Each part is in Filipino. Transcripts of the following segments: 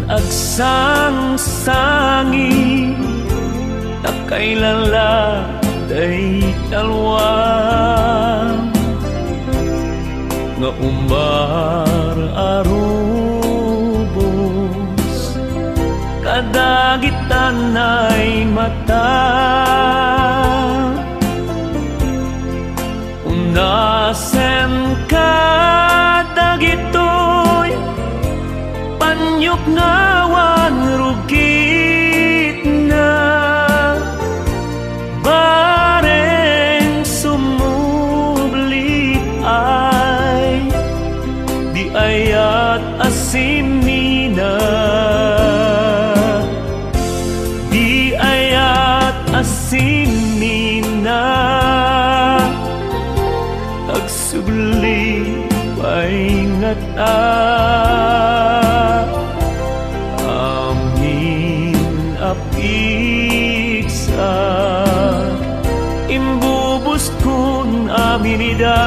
agsang sangi nakailala day talwa nga umbar arubos kadagitan ay mata unasen ka dagitoy panyok ngawan rugit na bareng sumublit ay di ayat asimina di ayat asimina agsubli paingata amin apiksa imbubus kun aminida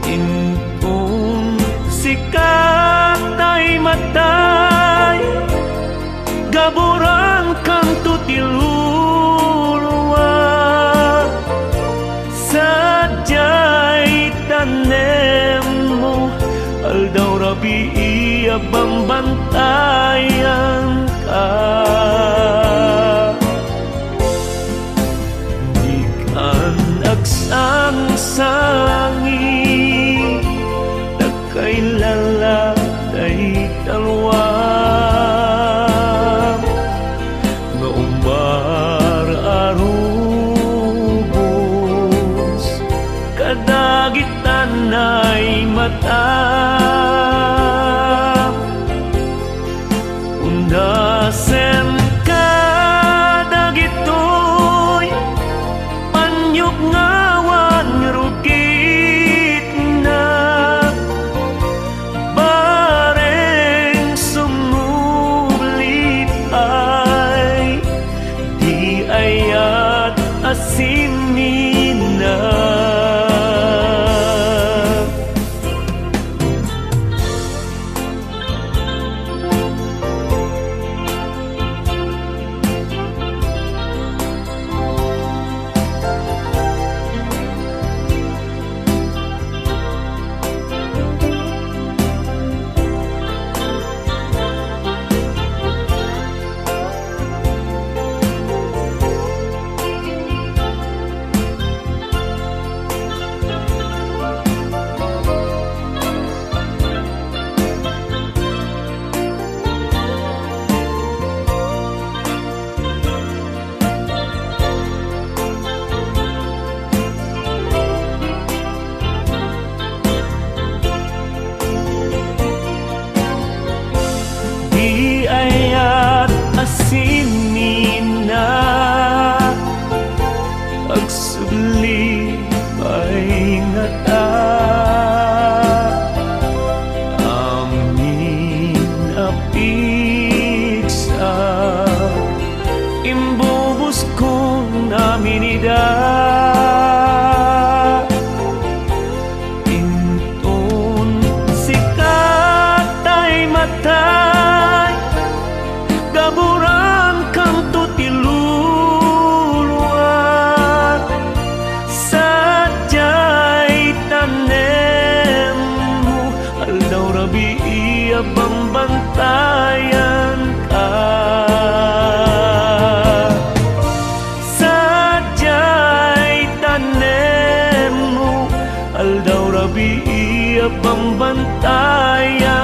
intun sikat ay matay gaburan kang tutiluluwa sadyay tanem mo aldaw rabi iyabang bantayan ka agsang sangi nakailala day talwa nga umbar arubos kadagitan ay mata undasen ka dagitoy panyok ngawan rugit na bareng sumublit ay di ayat asimina di ayat asimina agsubli paingata amin apiksa imbubus kong aminida intun sikat ay matay gaburan kang tutiluluwa sadyay tanem mo aldaw rabi iyabang bantayan ka sadyay tanem mo aldaw rabi iyabang bantayan